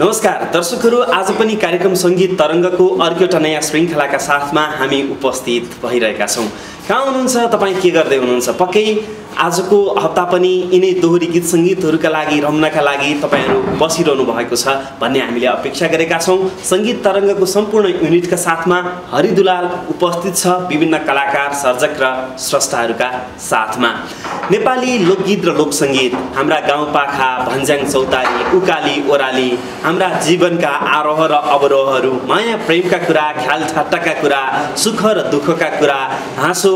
नमस्कार दर्शकहरू, आज पनि कार्यक्रम सङ्गीत तरङ्गको अर्को एउटा नयाँ श्रृङ्खलाका साथमा हामी उपस्थित भइरहेका छौँ। कहाँ हुनुहुन्छ तपाईँ, के गर्दै हुनुहुन्छ? पक्कै आजको हप्ता पनि यिनै दोहोरी गीत सङ्गीतहरूका लागि रम्नका लागि तपाईँहरू बसिरहनु भएको छ भन्ने हामीले अपेक्षा गरेका छौँ। सङ्गीत तरङ्गको सम्पूर्ण युनिटका साथमा हरि दुलाल उपस्थित छ, विभिन्न कलाकार, सर्जक र स्रष्टाहरूका साथमा। नेपाली लोकगीत र लोकसङ्गीत हाम्रा गाउँपाखा, भन्ज्याङ चौतारी, उकाली ओराली, हाम्रा जीवनका आरोह र अवरोहहरू, माया प्रेमका कुरा, ख्याल ठट्टाका कुरा, सुख र दुःखका कुरा, हाँसो,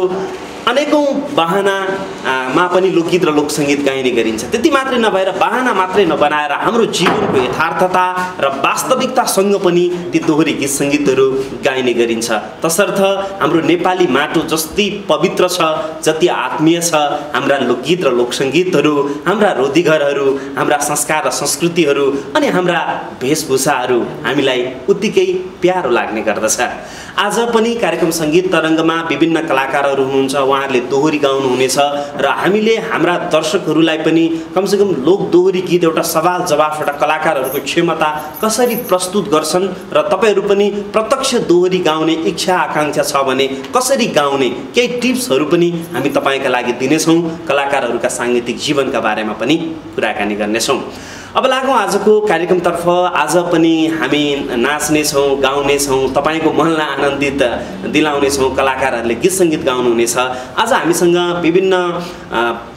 अनेकौं बहानामा पनि लोकगीत र लोकसङ्गीत गाइने गरिन्छ। त्यति मात्रै नभएर बहाना मात्रै नबनाएर हाम्रो जीवनको यथार्थता र वास्तविकतासँग पनि ती दोहोरी गीत सङ्गीतहरू गाइने गरिन्छ। तसर्थ हाम्रो नेपाली माटो जस्तै पवित्र छ, जति आत्मीय छ, हाम्रा लोकगीत र लोकसङ्गीतहरू, हाम्रा रोदीघरहरू, हाम्रा संस्कार र संस्कृतिहरू अनि हाम्रा वेशभूषाहरू हामीलाई उत्तिकै प्यारो लाग्ने गर्दछ। आज पनि कार्यक्रम सङ्गीत तरङ्गमा विभिन्न कलाकारहरू हुनुहुन्छ, उहाँहरूले दोहोरी गाउनुहुनेछ र हामीले हाम्रा दर्शकहरूलाई पनि कमसेकम लोक दोहोरी गीत एउटा सवाल जवाफ एउटा कलाकारहरूको क्षमता कसरी प्रस्तुत गर्छन् र तपाईँहरू पनि प्रत्यक्ष दोहोरी गाउने इच्छा आकाङ्क्षा छ भने कसरी गाउने केही टिप्सहरू पनि हामी तपाईँका लागि दिनेछौँ। कलाकारहरूका साङ्गीतिक जीवनका बारेमा पनि कुराकानी गर्नेछौँ। अब लागौँ आजको कार्यक्रमतर्फ। आज पनि हामी नाच्नेछौँ, गाउनेछौँ, तपाईँको मनलाई आनन्दित दिलाउनेछौँ। कलाकारहरूले गीत सङ्गीत गाउनुहुनेछ। आज हामीसँग विभिन्न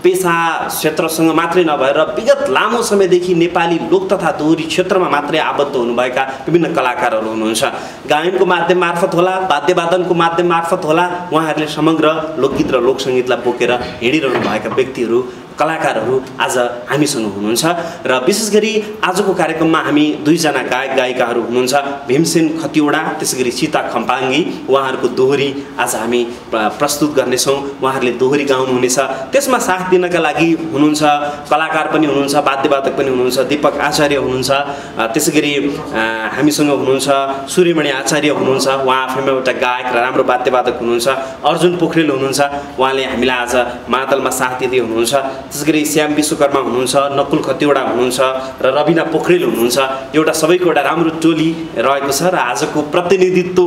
पेसा क्षेत्रसँग मात्रै नभएर विगत लामो समयदेखि नेपाली लोक तथा दोहोरी क्षेत्रमा मात्रै आबद्ध हुनुभएका विभिन्न कलाकारहरू हुनुहुन्छ। गायनको माध्यम मार्फत होला, वाद्यवादनको माध्यम मार्फत होला, उहाँहरूले समग्र लोकगीत र लोकसङ्गीतलाई बोकेर हिँडिरहनु भएका व्यक्तिहरू, कलाकारहरू आज हामीसँग हुनुहुन्छ। र विशेष गरी आजको कार्यक्रममा हामी दुईजना गायक गायिकाहरू हुनुहुन्छ, भीमसेन खतिवडा, त्यसै गरी सीता खम्पाङ्गी। उहाँहरूको दोहोरी आज हामी प्रस्तुत गर्नेछौँ। उहाँहरूले दोहोरी गाउनुहुनेछ। त्यसमा साथ दिनका लागि हुनुहुन्छ कलाकार पनि हुनुहुन्छ, वाद्यवादक पनि हुनुहुन्छ, दीपक आचार्य हुनुहुन्छ। त्यसै गरी हामीसँग हुनुहुन्छ सूर्यमणि आचार्य हुनुहुन्छ, उहाँ आफैमा एउटा गायक र राम्रो वाद्यवादक हुनुहुन्छ। अर्जुन पोखरेल हुनुहुन्छ, उहाँले हामीलाई आज मादलमा साथ दिँदै हुनुहुन्छ। त्यसै गरी श्याम विश्वकर्मा हुनुहुन्छ, नकुल खतिवडा हुनुहुन्छ र रविना पोखरेल हुनुहुन्छ। एउटा सबैको एउटा राम्रो टोली रहेको छ र आजको प्रतिनिधित्व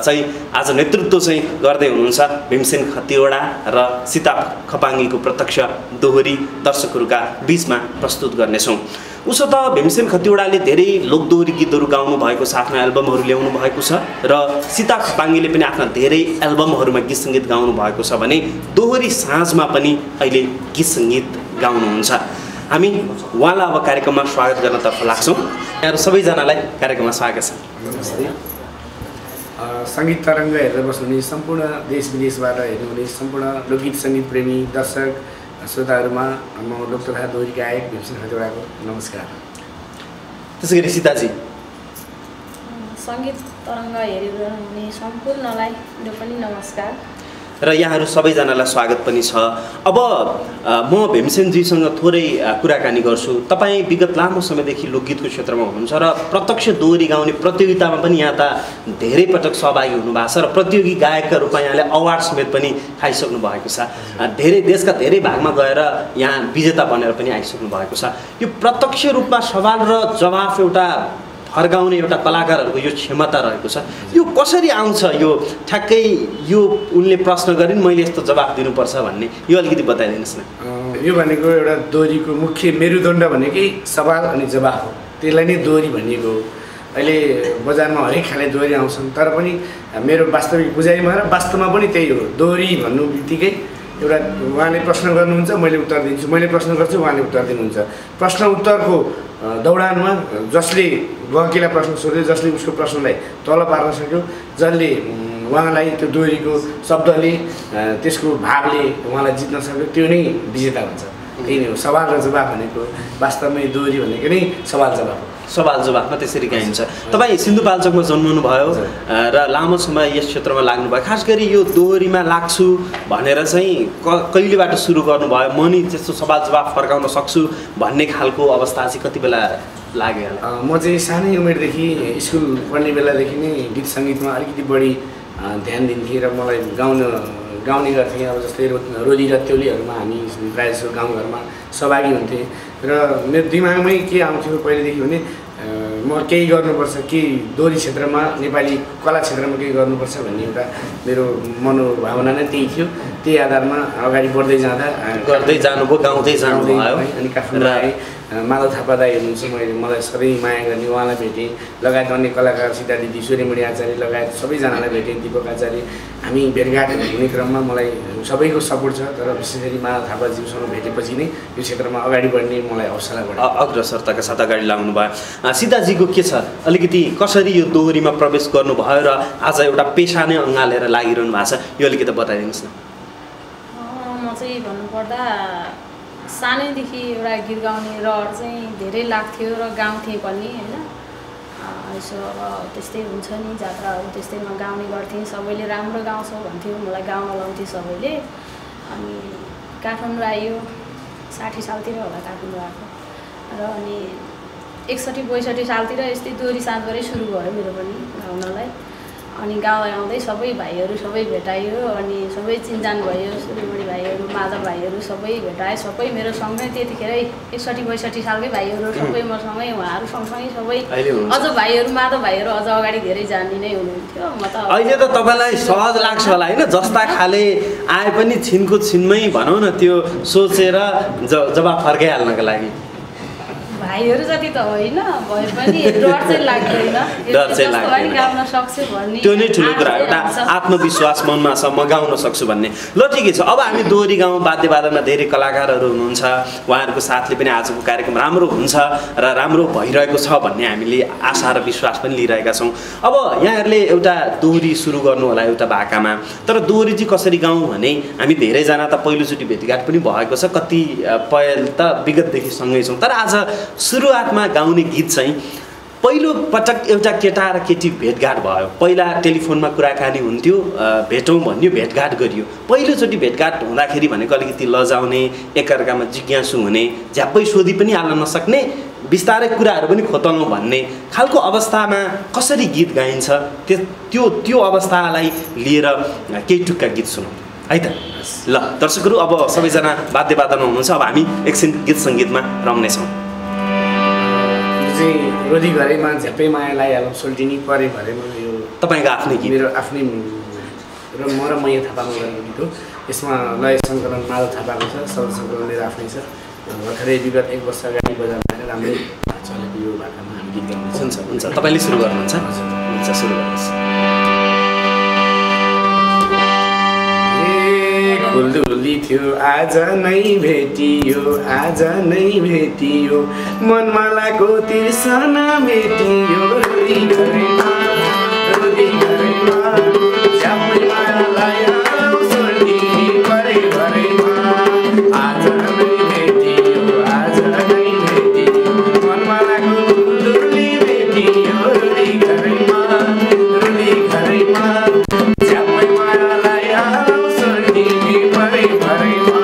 चाहिँ आज नेतृत्व चाहिँ गर्दै हुनुहुन्छ भीमसेन खतिवडा र सीता खपाङ्गीको प्रत्यक्ष दोहोरी दर्शकहरूका बिचमा प्रस्तुत गर्नेछौँ। उसो त भीमसेन खतिवडाले धेरै लोक दोहोरी गीतहरू गाउनु भएको छ, आफ्ना एल्बमहरू ल्याउनु भएको छ र सीता खपाङ्गीले पनि आफ्ना धेरै एल्बमहरूमा गीत सङ्गीत गाउनु भएको छ भने दोहोरी साँझमा पनि अहिले गीत सङ्गीत गाउनुहुन्छ। हामी उहाँलाई अब कार्यक्रममा स्वागत गर्नतर्फ लाग्छौँ। यहाँहरू सबैजनालाई कार्यक्रममा स्वागत छ। नमस्ते। सङ्गीत तरङ्ग हेरेर बस्नुहुने सम्पूर्ण देश विदेशबाट हेर्नुहुने सम्पूर्ण लोकगीत सङ्गीत प्रेमी दर्शक श्रोताहरूमा म लोक तथा दोहोरी गायक भीमसेन खतिवडाको नमस्कार। त्यसै गरी सीताजी, सङ्गीत तरङ्ग हेरिरहने सम्पूर्णलाई पनि नमस्कार र यहाँहरू सबैजनालाई स्वागत पनि छ। अब म भीमसेनजीसँग थोरै कुराकानी गर्छु। तपाईँ विगत लामो समयदेखि लोकगीतको क्षेत्रमा हुनुहुन्छ र प्रत्यक्ष दोहोरी गाउने प्रतियोगितामा पनि यहाँ त धेरै पटक सहभागी हुनुभएको छ र प्रतियोगी गायकका रूपमा यहाँले अवार्ड समेत पनि खाइसक्नु भएको छ। धेरै देशका धेरै भागमा गएर यहाँ विजेता बनेर पनि आइसक्नु भएको छ। यो प्रत्यक्ष रूपमा सवाल र जवाफ एउटा फर्काउने एउटा कलाकारहरूको यो क्षमता रहेको छ। यो कसरी आउँछ? यो ठ्याक्कै यो उनले प्रश्न गरिन्, मैले यस्तो जवाफ दिनुपर्छ भन्ने, यो अलिकति बताइदिनुहोस् न। यो भनेको एउटा दोहोरीको मुख्य मेरुदण्ड भनेकै सवाल अनि जवाफ हो। त्यसलाई नै दोहोरी भनिएको हो। अहिले बजारमा हरेक खाले दोहोरी आउँछन्, तर पनि मेरो वास्तविक बुझाइमा र वास्तवमा पनि त्यही हो। दोहोरी भन्नु बित्तिकै एउटा उहाँले प्रश्न गर्नुहुन्छ, मैले उत्तर दिन्छु, मैले प्रश्न गर्छु, उहाँले उत्तर दिनुहुन्छ। प्रश्न उत्तरको दौडानमा जसले गहकीलाई प्रश्न सोध्यो, जसले उसको प्रश्नलाई तल पार्न सक्यो, जसले उहाँलाई त्यो दोहोरीको शब्दले त्यसको भावले उहाँलाई जित्न सक्यो, त्यो नै विजेता हुन्छ। त्यही नै हो सवाल र जवाफ भनेको। वास्तवमै दोहोरी भनेको नै सवाल जवाफ हो। सवाल जवाफमा त्यसरी गाइन्छ। तपाईँ सिन्धुपाल्चोकमा जन्मनु भयो र लामो समय यस क्षेत्रमा लाग्नुभयो। खास गरी यो दोहोरीमा लाग्छु भनेर चाहिँ कहिलेबाट सुरु गर्नुभयो? म नि त्यस्तो सवाल जवाफ फर्काउन सक्छु भन्ने खालको अवस्था चाहिँ कति बेला लाग्यो? म चाहिँ सानै उमेरदेखि स्कुल पढ्ने बेलादेखि नै गीत सङ्गीतमा अलिकति बढी ध्यान दिन्थेँ र मलाई गाउने गर्थेँ। अब जस्तै रोजी रत्यौलीहरूमा हामी प्रायः जसो गाउँघरमा सहभागी हुन्थेँ र मेरो दिमागमै के आउँथ्यो पहिलेदेखि भने म केही गर्नुपर्छ, केही दोहोरी क्षेत्रमा नेपाली कला क्षेत्रमा केही गर्नुपर्छ भन्ने एउटा मेरो मनोभावना नै त्यही थियो। त्यही आधारमा अगाडि बढ्दै जाँदा गर्दै जानुभयो, गाउँदै जानुभयो। अनि काठमाडौँ आएँ। माधव थापा दाई हुनुहुन्छ, मलाई सधैँ माया गर्ने, उहाँलाई भेटेँ। लगायत अन्य कलाकार सीता दिदी, सूर्यमणि आचार्य लगायत सबैजनालाई भेटेँ, दीपक आचार्य। हामी भेटघाट हुने क्रममा मलाई सबैको सपोर्ट छ, तर विशेष गरी माधव थापाज्यूसँग भेटेपछि नै यो क्षेत्रमा अगाडि बढ्ने मलाई हौसला बढ्यो, अग्रसरताका साथ अगाडि लाग्नु भयो। सीताजीको के छ, अलिकति कसरी यो दोहोरीमा प्रवेश गर्नुभयो र आज एउटा पेसा नै अँगालेर लागिरहनु भएको छ, यो अलिकति बताइदिनुहोस् न। म चाहिँ भन्नुपर्दा सानैदेखि एउटा गीत गाउने रहर चाहिँ धेरै लाग्थ्यो र गाउँथेँ पनि होइन। यसो अब त्यस्तै हुन्छ नि, जात्राहरू त्यस्तैमा गाउने गर्थेँ। सबैले राम्रो गाउँछौ भन्थ्यो, मलाई गाउन लाउँथ्यो सबैले। अनि काठमाडौँ आयो, 60 सालतिर होला काठमाडौँ आएको र अनि 61-62 सालतिर यस्तै दोहोरी साँझबाटै सुरु भयो मेरो पनि गाउनलाई। अनि गाउँदै सबै भाइहरू सबै भेटाइयो, अनि सबै चिन्जान भयो। सूर्यमणि भाइहरू, माधव भाइहरू सबै भेटाए। सबै मेरो सँगै त्यतिखेरै 61-62 सालकै भाइहरू सबै मसँगै, उहाँहरू सँगसँगै सबै। अझ भाइहरू, माधव भाइहरू अझ अगाडि धेरै जाने नै हुनुहुन्थ्यो। म त अहिले त तपाईँलाई सहज लाग्छ होला होइन, जस्ता खाले आए पनि छिनको छिनमै भनौँ न त्यो सोचेर जवाफ फर्काइहाल्नको लागि। भाइहरू जति त होइन भए पनि डर चाहिँ लाग्दैन, डर चाहिँ लाग्दैन, गाउन सक्छु भन्ने त्यो नै ठुलो कुरा, एउटा आत्मविश्वास मनमा छ, म गाउन सक्छु भन्ने। ल ठिकै छ, अब हामी दोहोरी गाउँ वाद्यवादनमा धेरै कलाकारहरू हुनुहुन्छ, उहाँहरूको साथले पनि आजको कार्यक्रम राम्रो हुन्छ र राम्रो भइरहेको छ भन्ने हामीले आशा र विश्वास पनि लिइरहेका छौँ। अब यहाँहरूले एउटा दोहोरी सुरु गर्नु होला एउटा भाकामा, तर दोहोरी चाहिँ कसरी गाउँ भने हामी धेरैजना त पहिलोचोटि भेटघाट पनि भएको छ, कतिपय त विगतदेखि सँगै छौँ, तर आज सुरुवातमा गाउने गीत चाहिँ पहिलो पटक एउटा केटा र केटी भेटघाट भयो। पहिला टेलिफोनमा कुराकानी हुन्थ्यो, भेटौँ भन्यो, भेटघाट गरियो। पहिलोचोटि भेटघाट हुँदाखेरि भनेको अलिकति लजाउने, एकअर्कामा जिज्ञासु हुने, झ्याप्पै सोधी पनि हाल्न नसक्ने, बिस्तारै कुराहरू पनि खोतल्नु भन्ने खालको अवस्थामा कसरी गीत गाइन्छ, त्यो अवस्थालाई लिएर केही टुक्का गीत सुनौँ है त। ल दर्शकहरू, अब सबैजना वाद्यवादनमा हुनुहुन्छ, अब हामी एकछिन गीत सङ्गीतमा रम्नेछौँ। रोधी घरैमा झ्याप्पै माया लगाइहालौँ, सोल्टिनी परे भरेमा, यो तपाईँको आफ्नै गीत, मेरो आफ्नै र म र मैया थापाको गरेको गीत हो। यसमा लय सङ्कलन माधव थापाको छ, शब्द सङ्कलन मेरो आफ्नै छ। भर्खरै विगत 1 वर्ष अगाडि बजारमा राम्रै चलेको यो भाकामा हामी गीत गाउँदैछौँ। हुन्छ हुन्छ, तपाईँले सुरु गर्नुहुन्छ? हुन्छ, सुरु गर्नुहोस्। खुल्दुली थियो आज नै भेटियो, आज नै भेटियो, मनमा लागो तिर्सना भेटियो। रोदी घरैमा, रोदी घरैमा, झ्याप्पै मायालाई हालौ सोल्टिनी परे भरैमा। आज नै भेटियो, आज नै भेटियो, मनमा लागो खुल्दुली भेटियो। रोदी घरैमा, रोदी घरैमा, झ्याप्पै मायालाई हालौ सोल्टिनी परे भरैमा।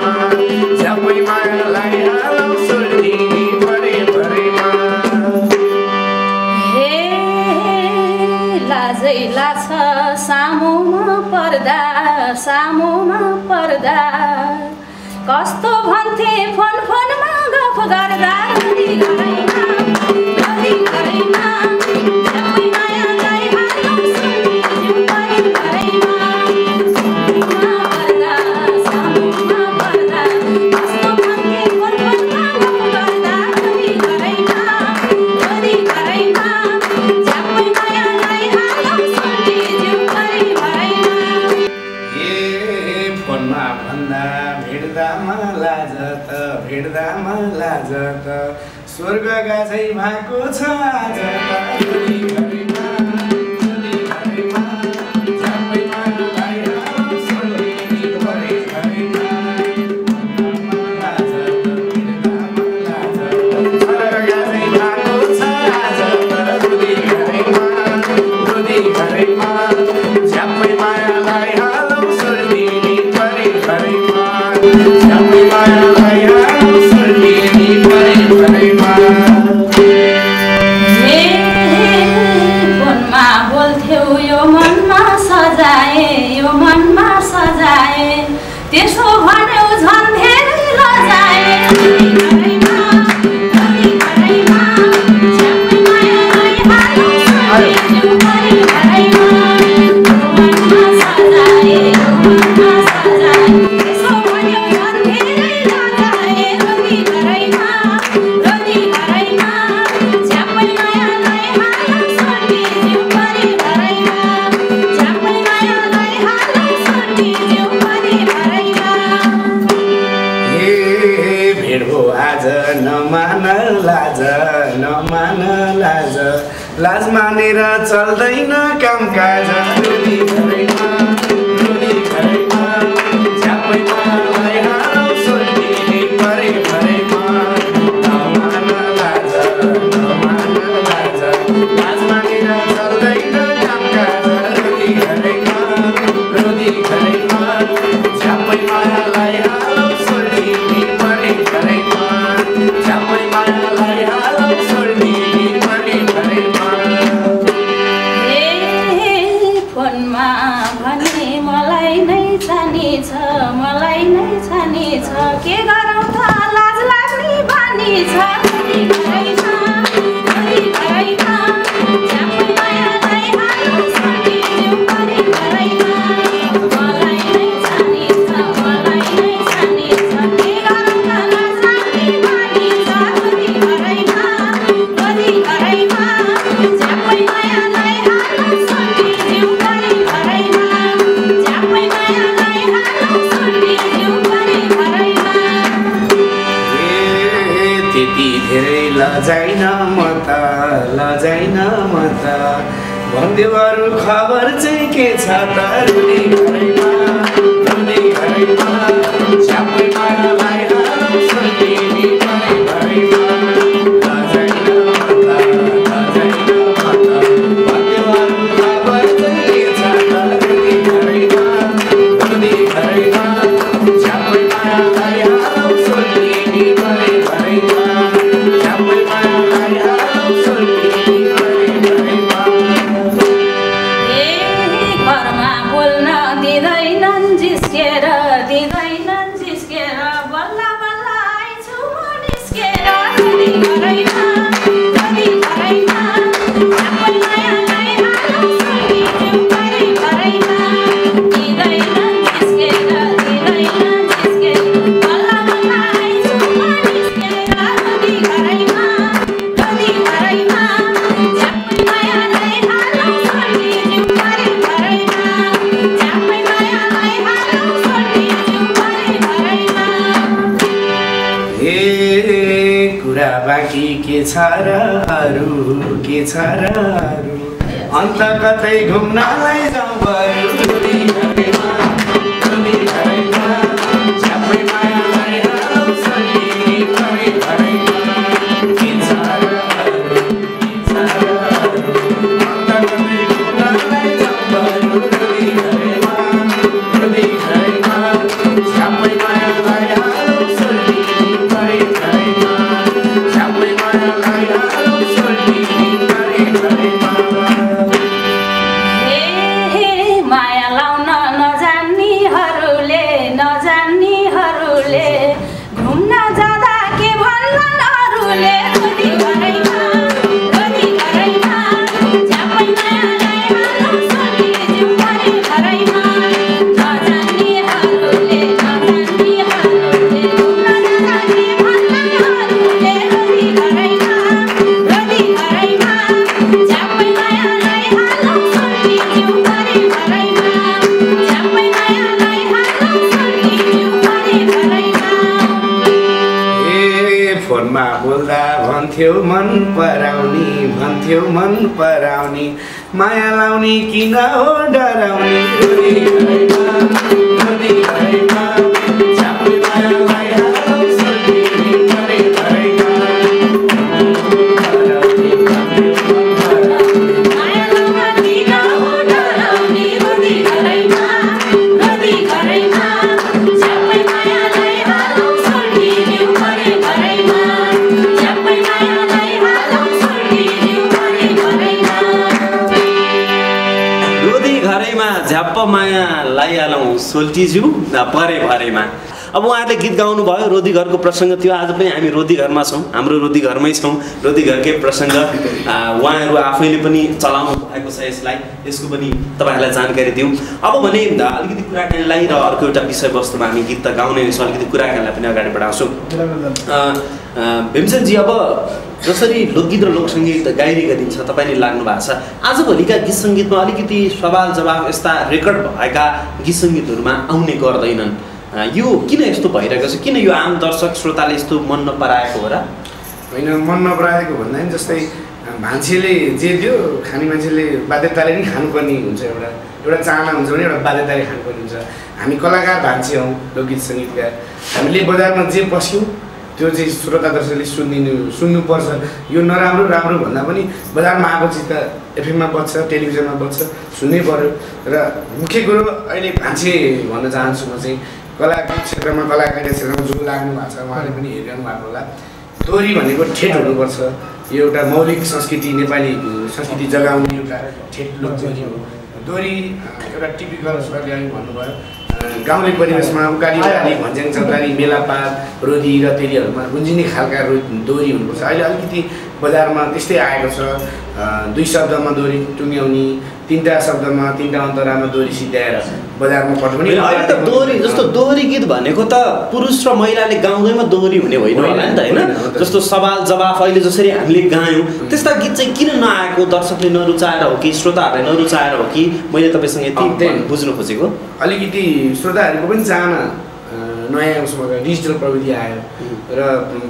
झ्याप्पै मायालाई हालौ सोल्टिनी परे भरैमा। हे लाजै लाग्छ सामुमा पर्दा, कस्तो भन्थे फोनमा गफ गर्दा। रोदी घरैमा, रोदी घरैमा, झ्याप्पै मायालाई हालौ सोल्टिनी परे भरैमा। सामुमा पर्दा, कस्तो भन्थे फोनमा गफ गर्दा। रोदी घरैमा, रोदी घरैमा, झ्याप्पै मायालाई हालौ सोल्टिनी परे भरैमा। फोनमा भन्दा भेट्दामा लाज त स्वर्गका चाहिँ भएको छ आज त। रोदी घरैमा, रोदी घरैमा, झ्याप्पै मायालाई हालौ सोल्टिनी परे भरैमा। लाज त भेट्दामा लाज त स्वर्गका चाहिँ भएको छ आज त। रोदी घरैमा, रोदी घरैमा, झ्याप्पै मायालाई हालौ सोल्टिनी परे भरैमा। झ्याप्पै मायालाई हालौ सोल्टिनी परे भरैमा। फोनमा बोल्थ्यौ यो मनमा सजाए, त्यसो भन्यौ झन् धेरै लजाए। रोदी घरैमा, रोदी घरैमा, झ्याप्पै मायालाई काज नमान लाज नमान लाज लाज मानेर चल्दैन कामकाज रुनी घरैमा झ्यापै मायालाई हालौ सोल्टी परे भरैमा नमान लाज लाज मानेर चल्दैन कामकाज रुनी घरैमा झ्यापै मायालाई हालौ सोल्टी परे भरैमा झ्यापै मायालाई हालौ सोल्टी परे भरैमा फोनमा भने मलाई नै छानी छ के गरौँ त लाज लाग्ने बानी छ लजाइन म त भन्देऊ अरू खबर चाहिँ के छ त रुनी घरैमा झ्यापै मायालाई हालौ सोल्टी परे भरैमा लजाइन म त भन्देऊ अरू खबर चाहिँ के छ त रुनी घरैमा झ्यापै मायालाई हालौ सोल्टी परे भरैमा झ्यापै मायालाई हालौ सोल्टी परे भरैमा घरमा बोल्न दिँदैनन् जिस्केर बल्ल बल्ल आइछु म निस्केर रुनी घरैमा झ्यापै मायालाई हालौ सोल्टी परे भरैमा दिँदैनन् जिस्केर बल्ल बल्ल आइछु म निस्केर रुनी घरैमा झ्यापै मायालाई हालौ सोल्टी परे भरैमा झ्यापै मायालाई हालौ सोल्टी परे भरैमा कुरा बाँकी के छ र अरू अन्त कतै घुम्नलाई जाउँ बरु रुनी घरैमा झ्यापै मायालाई हालौ सोल्टी परे भरैमा के छ र अरू अन्त कतै घुम्नलाई जाउँ बरु रुनी घरैमा झ्यापै मायालाई हालौ सोल्टी परे भरैमा झ्यापै मायालाई हालौ सोल्टी परे भरैमा माया लाउन नजान्नेहरूले घुम्न जाँदा के भन्लान् अरूले रुनी घरैमा झ्यापै मायालाई हालौ सोल्टी परे भरैमा नजान्नेहरूले घुम्न जाँदा के भन्लान् अरूले रुनी घरैमा झ्यापै मायालाई हालौ सोल्टी परे भरैमा झ्यापै मायालाई हालौ सोल्टी परे भरैमा फोनमा बोल्दा भन्थ्यौ मन पराउने माया लाउने किन हो डराउने रुनी घरैमा झ्यापै मायालाई हालौ सोल्टी परे भरैमा माया लाउन किन हो डराउने रुनी घरैमा झ्यापै मायालाई हालौ सोल्टी परे भरैमा झ्यापै मायालाई हालौ सोल्टी परे भरैमा रोदी घरैमा झ्याप्प मायालाई हालौँ सोल्टिज्यू परे भरेमा। अब उहाँले गीत गाउनु भयो, रोदी घरको प्रसङ्ग थियो। आज पनि हामी रोदी घरमा छौँ, हाम्रो रोदी घरमै छौँ। रोदी घरकै प्रसङ्ग उहाँहरू आफैले पनि चलाउनु भएको छ। यसको पनि तपाईँहरूलाई जानकारी दिउँ। अब भने अलिकति कुराकानीलाई र अर्को एउटा विषयवस्तुमा हामी गीत त गाउने छौँ, अलिकति कुराकानीलाई पनि अगाडि बढाउँछौँ। भीमसेनजी, अब जसरी लोकगीत र लोकसङ्गीत गाइने गरिन्छ, तपाईँले लाग्नु भएको छ, आजभोलिका गीत सङ्गीतमा अलिकति सवाल जवाब यस्ता रेकर्ड भएका गीत सङ्गीतहरूमा आउने गर्दैनन्। यो किन यस्तो भइरहेको छ? किन यो आम दर्शक श्रोताले यस्तो मन नपराएको हो र? होइन, मन नपराएको भन्दा पनि जस्तै मान्छेले जे दियो खाने मान्छेले बाध्यताले नि खानुपर्ने हुन्छ। एउटा चाहना हुन्छ भने एउटा बाध्यताले खानुपर्ने हुन्छ। हामी कलाकार भान्से हौँ, लोकगीत सङ्गीतकार। हामीले बजारमा जे पस्यौँ त्यो चाहिँ श्रोता दर्शकले सुन्नुपर्छ। यो नराम्रो राम्रो भन्दा पनि बजारमा आएको चिज त एफएममा बज्छ, टेलिभिजनमा बज्छ, सुन्नै पऱ्यो। र मुख्य कुरो अहिले भान्से भन्न चाहन्छु म चाहिँ कलाकार क्षेत्रमा, कलाकारिता क्षेत्रमा जो लाग्नु भएको छ उहाँले पनि हेरिरहनु भएको होला। दोहोरी भनेको ठेट हुनुपर्छ। यो एउटा मौलिक संस्कृति, नेपाली संस्कृति जगाउने एउटा ठेट लोकदोहोरी हो। दोहोरी एउटा टिपिकल सरले अघि भन्नुभयो गाउँले परिवेशमा उकाली उकाली भन्ज्याङ चौतारी मेलापात रोदी र तेलीहरूमा गुन्जिने खालका दोहोरी हुनुपर्छ। अहिले अलिकति बजारमा त्यस्तै आएको छ। 2 शब्दमा दोहोरी टुङ्ग्याउने, 3टा शब्दमा 3टा अन्तरामा दोहोरी सिद्ध्याएर बजारमा पठाउने। अहिले त दोहोरी जस्तो दोहोरी गीत भनेको त पुरुष र महिलाले गाउँदैमा दोहोरी हुने होइन होला नि त, होइन? जस्तो सवाल जवाफ अहिले जसरी हामीले गायौँ त्यस्ता गीत चाहिँ किन नआएको? दर्शकले नरुचाएर हो कि श्रोताहरूले नरुचाएर हो कि? मैले तपाईँसँग यति बुझ्नु खोजेको। अलिकति श्रोताहरूको पनि चाहना नयाँ उसमा डिजिटल प्रविधि आयो र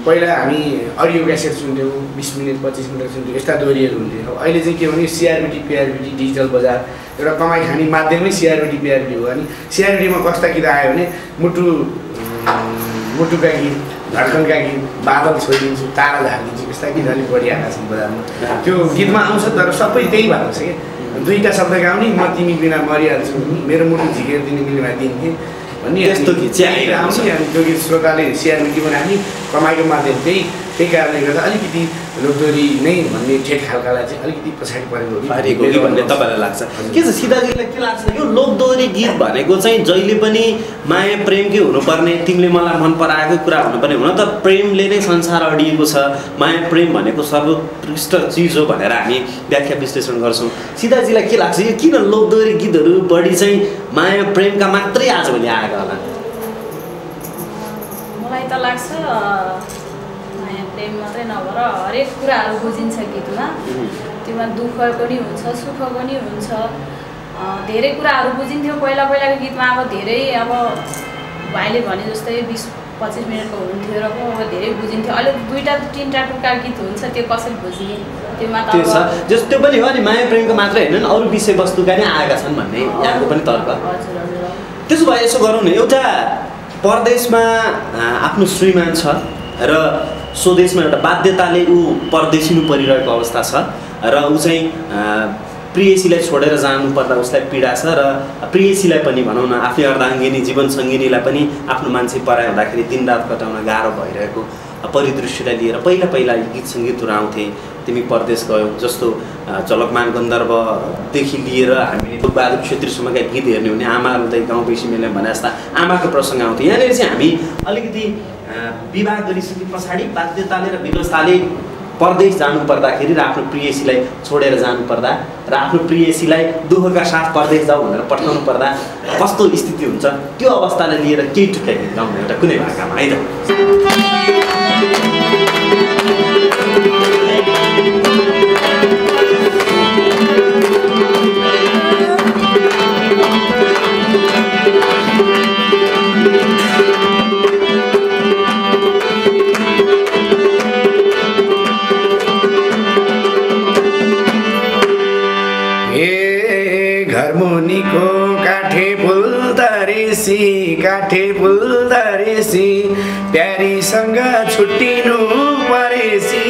पहिला हामी अडियो क्यासेट सुन्थ्यौँ, 20 मिनट 25 मिनट सुन्थ्यौँ, यस्ता दोहोरीहरू हुन्थ्यो। अब अहिले चाहिँ के भने सिआरबिटी पिआरबिटी डिजिटल बजार एउटा कमाइ खाने माध्यमै सिआरबिटी पिआरबिटी हो। अनि सिआरबिटीमा कस्ता गीत आयो भने मुटुका गीत, धड्कनका गीत, बादल छोइदिन्छु, तारा झारिदिन्छु, यस्ता गीत अलिक बढी आएका छन् बजारमा। त्यो गीतमा आउँछ तर सबै त्यही भएको छ क्या। 2टा शब्द गाउने, म तिमी बिना मरिहाल्छु, मेरो मुटु झिकेर दिने मिलेमा दिन्थेँ भन्ने यस्तो गीत चाहिँ आउँछ। अनि त्यो गीत श्रोताले सिआरबिटीमा राख्ने कमाइको माध्यम त्यही कारणले गर्दा अलिकति लोकदोहोरी नै भन्ने ठेट खालकालाई चाहिँ अलिकति पछाडि परेको कि भन्ने तपाईँलाई लाग्छ? के छ सीताजीलाई के लाग्छ यो लोकदोहोरी गीत भनेको चाहिँ जहिले पनि माया प्रेमकै हुनुपर्ने, तिमीले मलाई मन पराएको कुरा हुनुपर्ने? हुन त प्रेमले नै संसार अडिएको छ, माया प्रेम भनेको सर्वोत्कृष्ट चिज हो भनेर हामी व्याख्या विश्लेषण गर्छौँ। सीताजीलाई के लाग्छ यो किन लोकदोहोरी गीतहरू बढी चाहिँ माया प्रेमका मात्रै आजभोलि आएका होला? मलाई त लाग्छ माया प्रेम मात्रै नभएर हरेक कुराहरू बुझिन्छ गीतमा। त्योमा दुःख पनि हुन्छ, सुख पनि हुन्छ, धेरै कुराहरू बुझिन्थ्यो पहिलाको गीतमा। अब धेरै अब भाइले भने जस्तै 20-25 मिनटको हुन्थ्यो र अब धेरै बुझिन्थ्यो। अहिले 2-3टा टुक्का गीत हुन्छ, त्यो कसरी बुझ्ने? त्योमा त त्यो पनि हो नि, माया प्रेमको मात्रै होइन, अरू विषयवस्तुका नै आएका छन् भन्ने यहाँको पनि तर्क। त्यसो भए यसो गरौँ न, एउटा परदेशमा आफ्नो श्रीमान छ र स्वदेशमा एउटा बाध्यताले ऊ परदेशिनु परिरहेको अवस्था छ र ऊ चाहिँ प्रेयसीलाई छोडेर जानुपर्दा उसलाई पीडा छ र प्रेयसीलाई पनि भनौँ न आफ्नै अर्धाङ्गिनी जीवन सङ्गिनीलाई पनि आफ्नो मान्छे परायो हुँदाखेरि दिनरात कटाउन गाह्रो भइरहेको परिदृश्यलाई लिएर पहिला गीत सङ्गीतहरू आउँथे। तिमी परदेश गयौ जस्तो झलकमान गन्धर्वदेखि लिएर हामीले बहादुर छेत्रीसम्मका गीत हेर्ने हुने, आमा उतै गाउँ बेसीमेले भने जस्ता आमाको प्रसङ्ग आउँथ्यो। यहाँनिर चाहिँ हामी अलिकति विवाह गरिसके पछाडि बाध्यताले र विवस्थाले परदेश जानु पर्दाखेरि र आफ्नो प्रेयसीलाई छोडेर जानुपर्दा र आफ्नो प्रेयसीलाई दुःखका साथ परदेश जाऊ भनेर पठाउनु पर्दा कस्तो स्थिति हुन्छ, त्यो अवस्थालाई लिएर केही टुक्का गीत गाउनु एउटा कुनै भाकामा है त। काठे फुल्दरेसी प्यारीसँग छुट्टिनु परेसी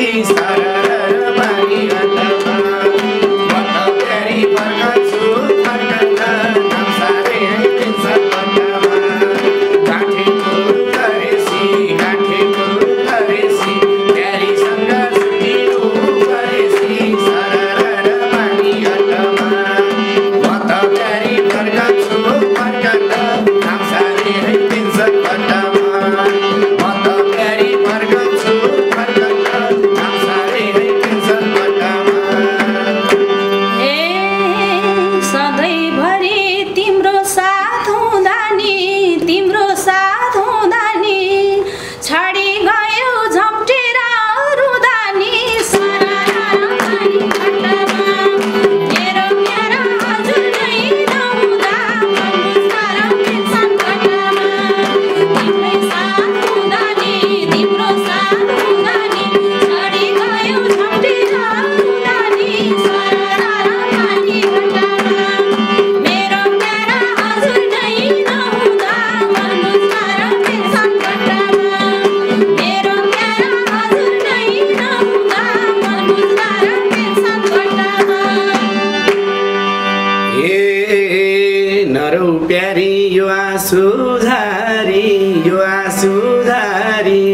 सुधारी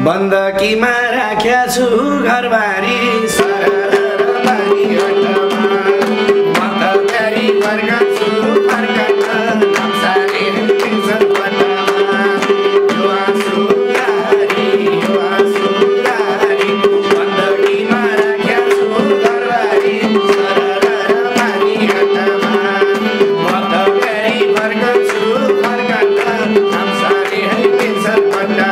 बन्दकीमा राख्या छु घरबारी सरररबारी घटमा म त फेरि फर्कन्छु फर्कन नक्साले टेन्सन पटमा युवा सुधारी बन्दकीमा राख्या छु घरबारी सरररबारी घटमा म त फेरि फर्कन्छु फर्कन नक्साले टेन्सन पटमा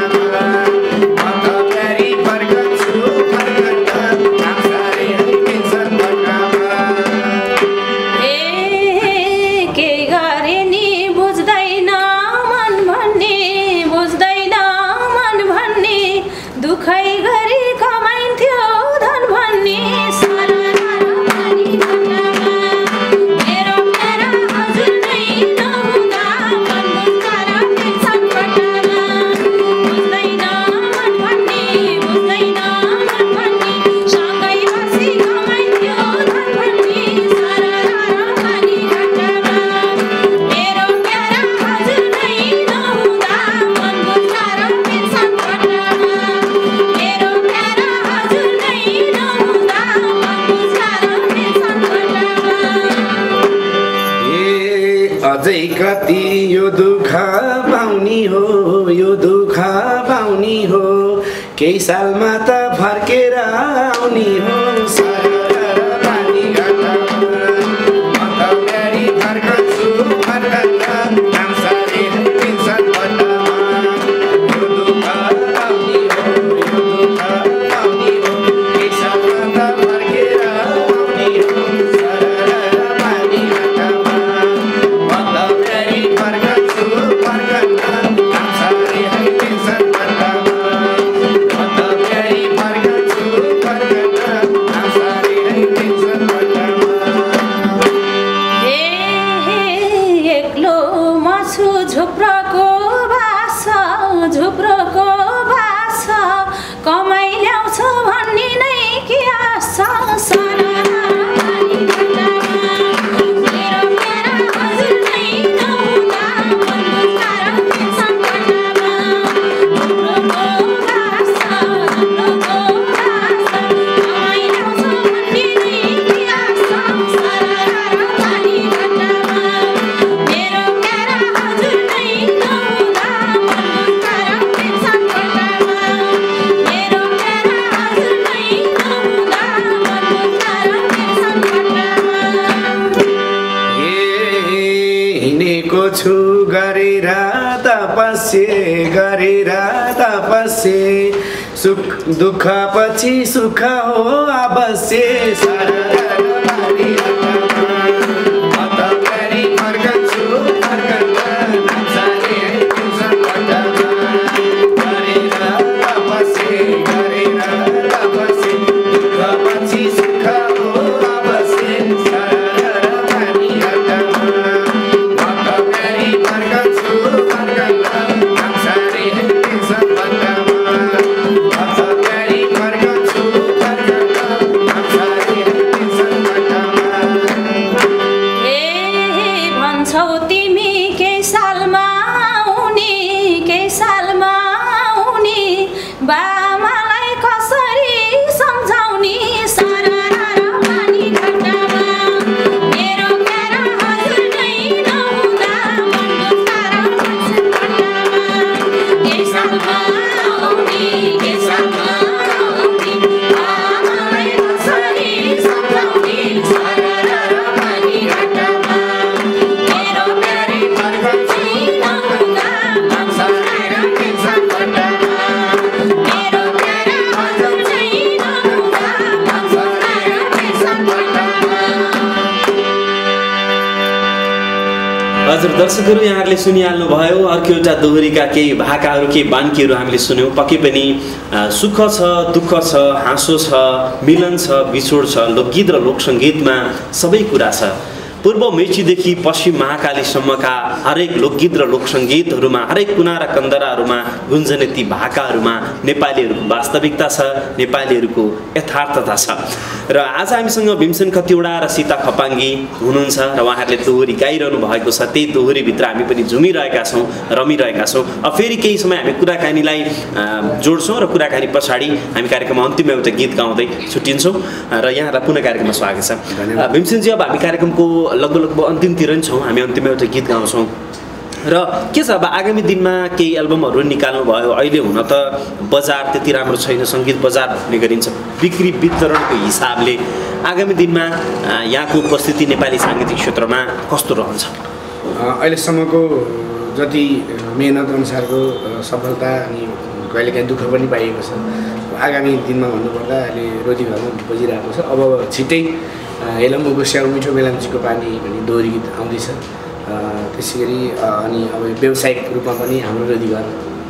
कति यो दुःख पाउनी हो केही सालमा त फर्केर आउनी हो सरररबारी घटमा म त फेरि फर्कन्छु फर्कन नाम्साले टेन्सन पटमा यो दुःख पाउनी हो केही सालमा त फर्केर आउनी हो सरररबारी घटमा म त फेरि फर्कन्छु फर्कन नाम्साले टेन्सन पटमा झुप्रोको भाषा कमाइ ल्याउँछ भन्ने नै के आशा सरररबारी घटमा मेरो प्यारा हजुर नै नहुँदा मन बुझाएर टेन्सन पटमा झुप्रोको भाषा कमाइ ल्याउँछ भन्ने नै के आशा सरररबारी घटमा मेरो प्यारा हजुर नै नहुँदा छु गरेर तपस्या सुख दुःख पछि सुख हो अवश्य सरररबारी घटमा म त फेरि फर्कन्छु फर्कन नाम्साले टेन्सन पटमा गरेर तपस्या दुःख पछि सुख हो अवश्य सरररबारी घटमा बामालाई कसरी सम्झाउने सरररबारी घटमा मेरो प्यारा हजुर नै नहुँदा मन बुझाएर टेन्सन पटमा के सालमा आउने बामालाई कसरी सम्झाउने सरररबारी घटमा मेरो प्यारी फर्कन्छु नहुँदा मन बुझाएर टेन्सन पटमा हजुर दर्शकहरू यहाँहरूले सुनिहाल्नुभयो अर्को एउटा दोहोरीका केही भाकाहरू केही बान्कीहरू हामीले सुन्यौँ। पक्कै पनि सुख छ दुःख छ हाँसो छ मिलन छ बिछोड छ लोकगीत र लोकसङ्गीतमा सबै कुरा छ। पूर्व मेचीदेखि पश्चिम महाकालीसम्मका हरेक लोकगीत र लोकसङ्गीतहरूमा हरेक कुना र कन्दराहरूमा गुन्जने ती भाकाहरूमा नेपालीहरूको वास्तविकता छ, नेपालीहरूको यथार्थता छ। र आज हामीसँग भीमसेन खतिवडा र सीता खपाङ्गी हुनुहुन्छ र उहाँहरूले दोहोरी गाइरहनु भएको छ। त्यही दोहोरीभित्र हामी पनि झुमिरहेका छौँ, रमिरहेका छौँ। अब फेरि केही समय हामी कुराकानीलाई जोड्छौँ र कुराकानी पछाडि हामी कार्यक्रममा अन्तिम एउटा गीत गाउँदै छुट्टिन्छौँ र यहाँलाई पुनः कार्यक्रममा स्वागत छ। भीमसेनजी, अब हामी कार्यक्रमको लगभग अन्तिमतिर नै छौँ, हामी अन्तिम एउटा गीत गाउँछौँ र के छ अब आगामी दिनमा केही एल्बमहरू निकाल्नु भयो। अहिले हुन त बजार त्यति राम्रो छैन, सङ्गीत बजार भन्ने गरिन्छ, बिक्री वितरणको हिसाबले आगामी दिनमा यहाँको उपस्थिति नेपाली साङ्गीतिक क्षेत्रमा कस्तो रहन्छ? अहिलेसम्मको जति मेहनत अनुसारको सफलता अनि कहिलेकाहीँ दुःख पनि पाइएको छ। आगामी दिनमा भन्नुपर्दा अहिले रोटी घरमा बजिरहेको छ। अब छिट्टै हेलम्बुको स्याउ मिठो मेलाम्चीको पानी भन्ने दोहोरी गीत आउँदैछ। त्यसै गरी अनि अब व्यावसायिक रूपमा पनि हाम्रो रोजगार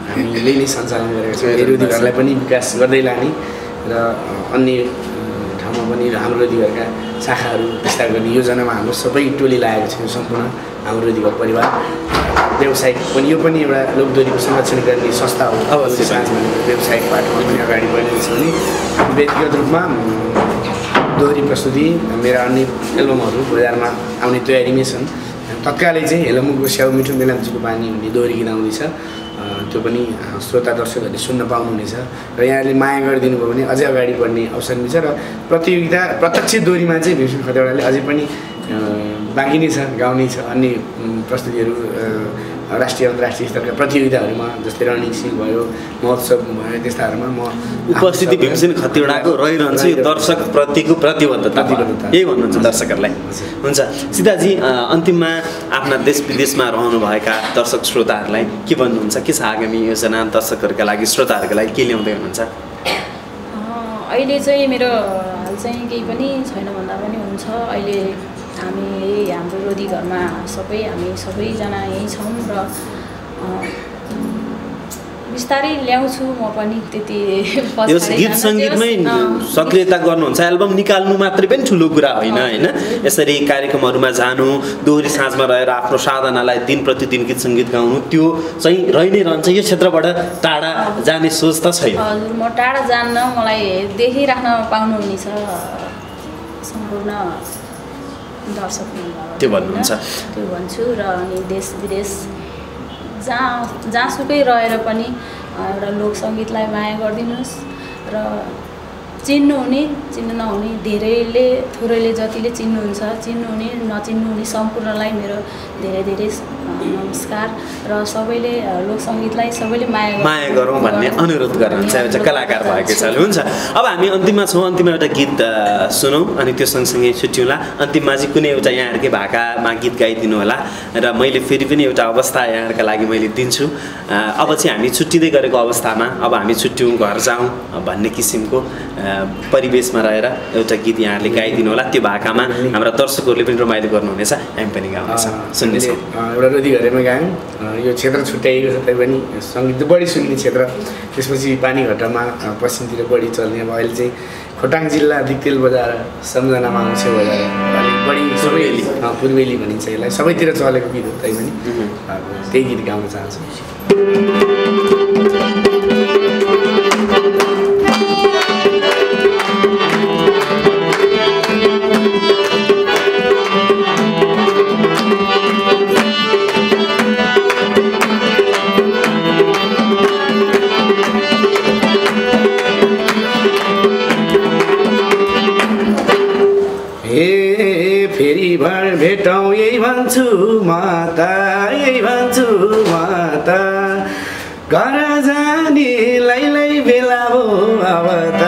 हामीले नै सञ्चालन गरेका छौँ। यो रोजगारलाई पनि विकास गर्दै लाने र अन्य ठाउँमा पनि हाम्रो रोजगारका शाखाहरू विस्तार गर्ने योजनामा हाम्रो सबै टोली लागेको छ। सम्पूर्ण हाम्रो रोजगार परिवार व्यावसायिक पनि यो पनि एउटा लोकदोहोरीको संरक्षण गर्ने संस्था हो। अवश्य व्यावसायिक पाटोमा पनि अगाडि बढ्नेछ भने व्यक्तिगत रूपमा दोहोरी प्रस्तुति मेरा अन्य एल्बमहरू बजारमा आउने तयारीमै छन्। तत्कालै चाहिँ हेलमुको स्याउ मिठो मेलाम्चीको पानी भन्ने दोहोरी गीत आउँदैछ। त्यो पनि श्रोता दर्शकहरूले सुन्न पाउनुहुनेछ र यहाँले माया गरिदिनु भयो भने अझै अगाडि बढ्ने अवसर मिल्छ। र प्रतियोगिता प्रत्यक्ष दोहोरीमा चाहिँ भीमसेन खतिवडाले अझै पनि बाँकी नै छ, गाउने छ। अन्य प्रस्तुतिहरू राष्ट्रिय अन्तर्राष्ट्रिय स्तरका प्रतियोगिताहरूमा जस्तै रनिङ सिङ भयो, महोत्सव भयो, त्यस्ताहरूमा म उपस्थिति भीमसेन खतिवडाको रहिरहन्छ। यो दर्शकप्रतिको प्रतिबद्धता यही भन्नुहुन्छ दर्शकहरूलाई। हुन्छ सीताजी, अन्तिममा आफ्ना देश विदेशमा रहनुभएका दर्शक श्रोताहरूलाई के भन्नुहुन्छ? के छ आगामी योजना दर्शकहरूका लागि, श्रोताहरूका लागि के ल्याउँदै हुनुहुन्छ? अहिले चाहिँ मेरो हाल चाहिँ केही पनि छैन भन्दा पनि हुन्छ। अहिले हामी हाम्रो रोदी घरमा हामी सबैजना यहीँ छौँ र बिस्तारै ल्याउँछु म पनि। त्यति गीत सङ्गीतमै सक्रियता गर्नुहुन्छ, एल्बम निकाल्नु मात्रै पनि ठुलो कुरा होइन होइन। यसरी कार्यक्रमहरूमा जानु, दोहोरी साँझमा रहेर आफ्नो साधनालाई दिन प्रतिदिन गीत सङ्गीत गाउनु, त्यो चाहिँ रहि नै रहन्छ। यो क्षेत्रबाट टाढा जाने सोच त छैन? हजुर, म टाढा जान्न, मलाई देखिराख्न पाउनुहुनेछ सम्पूर्ण दर्शक। त्यो भन्नुहुन्छ? त्यो भन्छु। र अनि देश विदेश जहाँसुकै रहेर पनि एउटा लोकसङ्गीतलाई माया गरिदिनुहोस् र चिन्नुहुने चिन्नु नहुने धेरैले थोरैले जतिले चिन्नुहुन्छ, चिन्नुहुने नचिन्नुहुने सम्पूर्णलाई मेरो धेरै धेरै नमस्कार। र सबैले लोकसङ्गीतलाई सबैले माया गरौँ भन्ने अनुरोध गर्नुहुन्छ एउटा कलाकार भएको छ। हुन्छ, अब हामी अन्तिममा छौँ, अन्तिममा एउटा गीत सुनौँ अनि त्यो सँगसँगै छुट्यौँला। अन्तिममा चाहिँ कुनै एउटा यहाँहरूकै भाकामा गीत गाइदिनु होला र मैले फेरि पनि एउटा अवस्था यहाँहरूका लागि मैले दिन्छु। अब चाहिँ हामी छुट्टिँदै गरेको अवस्थामा अब हामी छुट्यौँ, घर जाउँ भन्ने किसिमको परिवेशमा रहेर एउटा गीत यहाँहरूले गाइदिनु होला। त्यो भाकामा हाम्रा दर्शकहरूले पनि रमाइलो गर्नुहुनेछ, हामी पनि गाउनेछौँ, सुन्नेछौँ। एउटा रोदी घरेमा गायौँ। यो क्षेत्र छुट्याइएको छ तैपनि सङ्गीत बढी सुन्ने क्षेत्र। त्यसपछि पानीघट्टामा पश्चिमतिर बढी चल्ने। अब अहिले चाहिँ खोटाङ जिल्ला दिक्तेल बजार सम्झनामा आउँछ बजार अलिक बढी पूर्वेली भनिन्छ यसलाई, सबैतिर चलेको गीत हो। तैपनि त्यही गीत गाउन चाहन्छु। भेटौँ यही भन्छु माता, यही भन्छु माता, घर जानेलाई बेला हो अब त।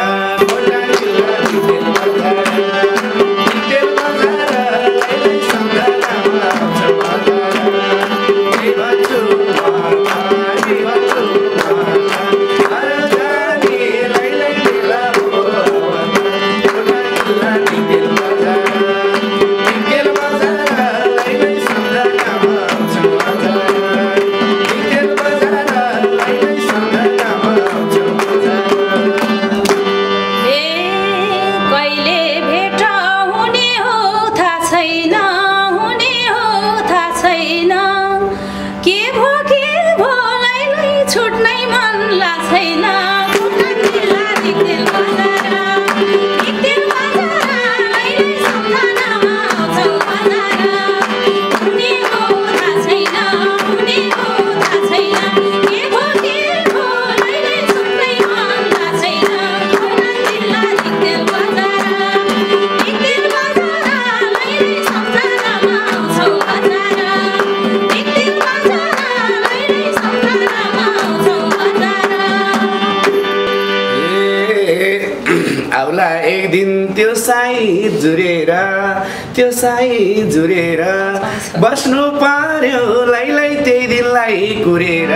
होला एक दिन त्यो साई जुरेर बस्नु पर्यो लैलै त्यही दिनलाई कुरेर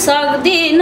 सक्दिन